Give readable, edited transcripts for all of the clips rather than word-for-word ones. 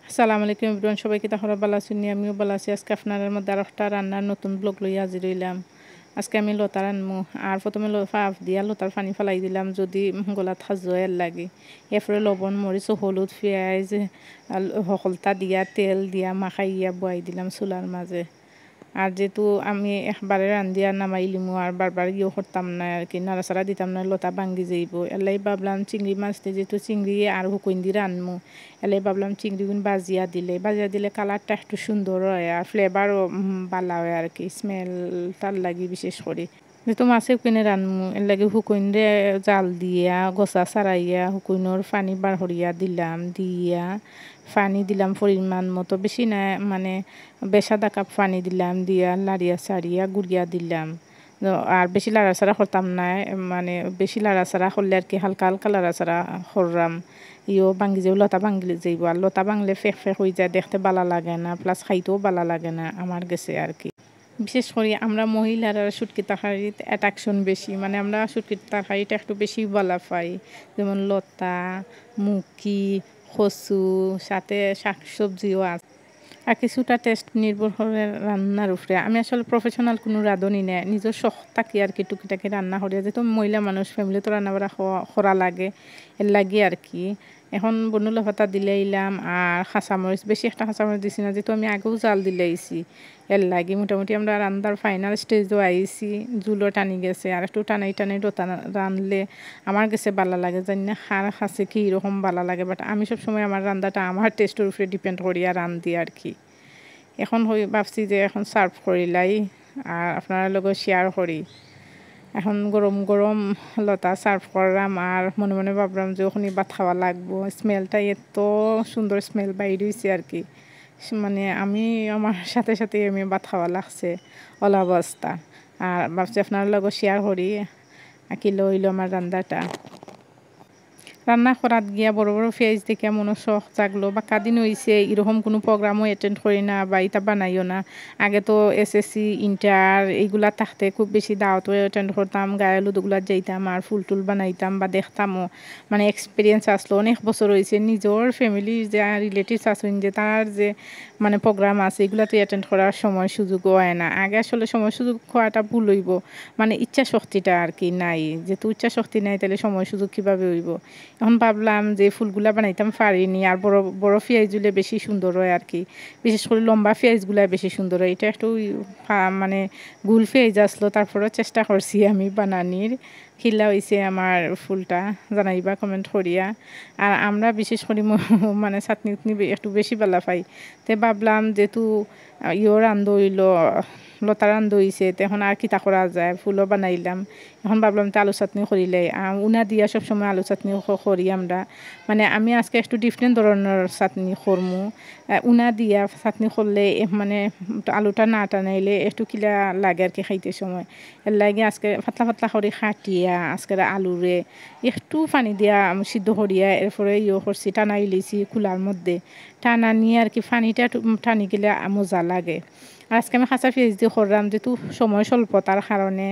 আসসালামু আলাইকুম এভরিওয়ান, সবাইকে তাহলে ভালো আছেন? আমিও ভালো আছি। আজকে আপনাদের মধ্যে আর একটা রান্নার নতুন ব্লগ লইয়া হাজির হইলাম। আজকে আমি লতা রান্নমু। আর প্রথমে ফাফ দিয়া লতার পানি ফেলাই দিলাম যদি গলাত হাজয়ের লাগে। এরপরে লবণ মরিচ হলুদ পেঁয়াজ হকলতা দিয়া তেল দিয়া মাখাইয়া বয়াই দিলাম চুলার মাঝে। আর যেহেতু আমি একবারে রান্ধিয়া নামাইলিমু আর বারবার ইয়েও করতাম না আর কি, নাড়াচাড়া দিতাম না, লতা ভাঙ্গি যাইব। এলাই ভাবলাম চিংড়ি মাছ দিয়ে যেহেতু চিংড়ি আর হুকুন দিয়ে রানমু, এলাই ভাবলাম চিংড়িগুন বাজিয়া দিলে কালারটা একটু সুন্দর হয় আর ফ্লেভারও ভালো হয় আর কি, স্মেলটার লাগি বিশেষ করে। যেহেতু মাছে কিনে রানমু এর লাগে হুকুন রে জাল দিয়া গছা সারাইয়া হুকুনোর পানি বার হরিয়া দিলাম, দিয়া পানি দিলাম পরিমাণ মতো, বেশি না মানে বেসাদা কাপ পানি দিলাম, দিয়া লাড়িয়া সারিয়া গুড়িয়া দিলাম। আর বেশি লাড়াচাড়া করতাম না, মানে বেশি লাড়াচাড়া করলে আর কি হালকা হালকা লাড়াচাড়া করলাম। ইও ভাঙ্গি যাইব, লতা ভাঙ্গি যাইব। আর লতা ভাঙলে ফেক ফেক হয়ে যায়, দেখতে ভালো লাগে না, প্লাস খাইতেও ভালো লাগে না আমার গেছে আর কি। বিশেষ করে আমরা মহিলারা শুটকি তরকারিতে অ্যাট্রাকশন বেশি, মানে আমরা শুটকির তরকারিটা একটু বেশি ভালো পাই। যেমন লতা, মুখি, কচু, সাথে শাক সবজিও আছে। আর কিছুটা টেস্ট নির্ভর করে রান্নার উপরে। আমি আসলে প্রফেশনাল কোনো রাঁধুনি না, নিজের শখ থাকি আর কি, টুকিটাকি রান্না করি। যেহেতু মহিলা মানুষ, ফ্যামিলি তো রান্না বাড়া করা লাগে, এর লাগে আর কি। এখন বনুলা পাতা দিলাইলাম আর কাঁচামরিচ, বেশি একটা কাঁচামরিচ দিছি না, যেহেতু আমি আগেও জাল দিলাইছি। এর লাগে মোটামুটি আমরা রান্নার ফাইনাল স্টেজও আইছি, জুলও টানি গেছে। আর একটু টানাই টানাই রোতা রানলে আমার কাছে ভালো লাগে, জানি না খার খাচ্ছে কি এরকম ভালো লাগে। বাট আমি সবসময় আমার রান্নাটা আমার টেস্টের উপরে ডিপেন্ড করি আর রান্ধি আর কি। এখন ভাবছি যে এখন সার্ভ করিলাই আর আপনার লগে শেয়ার করি। এখন গরম গরম লতা সার্ভ করলাম আর মনে মনে ভাবলাম যে ওখানে ভাত খাওয়া লাগবো। স্মেলটা এত সুন্দর স্মেল বাইর হয়েছে আর কি, মানে আমি আমার সাথে সাথে আমি ভাত খাওয়া লাগছে অলা অবস্থা। আর ভাবছি আপনার লগে শেয়ার করি কি লইল আমার রান্নাটা। রান্না করাত গিয়া বড় বড় পেঁয়াজ দেখে মনে শখ জাগলো, বা কাদিন হয়েছে এরকম কোনো প্রোগ্রামও অ্যাটেন্ড করি না বা এটা বানাইও না। আগে তো এসএসসি ইন্টার এইগুলা থাকতে খুব বেশি দাওয়াতও অ্যাটেন্ড করতাম, গায়ে লুদুগুলা যাইতাম আর ফুল টুল বানাইতাম বা দেখতামও, মানে এক্সপিরিয়েন্স আসলো। অনেক বছর হয়েছে নিজের ফ্যামিলির যে রিলেটিভস আছেন যে তার যে মানে প্রোগ্রাম আছে এগুলাতে অ্যাটেন্ড করার সময় সুযোগও হয় না। আগে আসলে সময় সুযোগ হওয়াটা ভুল হইব, মানে ইচ্ছা শক্তিটা আর কি নাই। যেহেতু ইচ্ছা শক্তি নাই তাহলে সময় সুযোগ কীভাবে হইব। এখন ভাবলাম যে ফুলগুলা বানাইতাম পারিনি, আর বড় বড় পেঁয়াজগুলো বেশি সুন্দর হয় আর কি, বিশেষ করে লম্বা পেঁয়াজগুলা বেশি সুন্দর হয়। এটা একটু মানে গুল পেঁয়াজ আসলো, তারপরেও চেষ্টা করছি আমি বানানির। খিলা হয়েছে আমার ফুলটা, জানাইবা কমেন্ট করিয়া। আর আমরা বিশেষ করে মানে চাটনি উটনি একটু বেশি বেলা পাই, তে ভাবলাম যেহেতু ইয়ো রান্ধ হইল, লতা রান্ধ হইছে, তখন আর কিতা করা যায়, ফুলও বানাইলাম। এখন ভাবলাম তো আলু চাটনি করিলে, উনা দিয়া সবসময় আলু চাটনি করি আমরা। মানে আমি আজকে একটু ডিফারেন্ট ধরনের চাটনি করমু। উনা দিয়া চাটনি করলে মানে আলুটা না টানাইলে একটু কিলা লাগে আর কি খাইতে সময়। এর লাগে আজকে পাতলা পাতলা করে খাটিয়া আজকে আলুরে একটু পানি দিয়া সিদ্ধ করিয়া এরপরে ইয়ে করছি, টানাই লিছি কুলার মধ্যে। টানা নিয়ে আর কি পানিটা টানি গেলে মজা লাগে। আর আজকে আমি কাঁচা পেঁয়াজ দিয়ে করলাম, যেহেতু সময় স্বল্পতার কারণে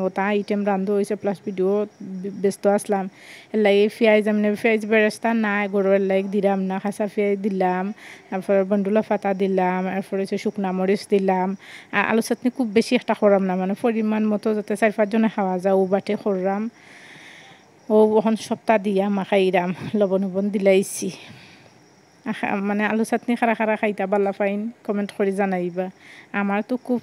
ওটা আইটেম রান্ধা হয়েছে, প্লাস ভিডিও ব্যস্ত আসলাম। এর লাগে পেঁয়াজ এমনি পেঁয়াজ বেরেস্তা নাই গরুর লাইক দিলাম না, কাঁচা পেঁয়াজ দিলাম, তারপরে বন্ডুলা পাতা দিলাম, তারপরে হচ্ছে শুকনা মরিচ দিলাম। আর আলু চাটনি খুব বেশি একটা করলাম না, মানে পরিমাণ মতো যাতে 4-5 জনে খাওয়া যায় ও বাটে করলাম। ও ওখান সপ্তাহ দিয়া মাখাইরাম, লবণ দিলাইছি। মানে আলু চাটনি খারা খারা খাইতা বাল্লা পাইন কমেন্ট করে জানাইবা। আমার তো খুব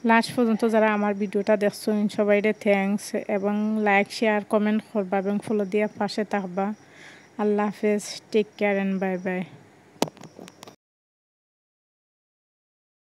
লাস্ট পর্যন্ত যারা আমার ভিডিওটা দেখছেন সবাইরে থ্যাঙ্কস, এবং লাইক শেয়ার কমেন্ট করবা এবং ফলো দিয়ে পাশে থাকবা। আল্লাহ হাফেজ, take care and bye by.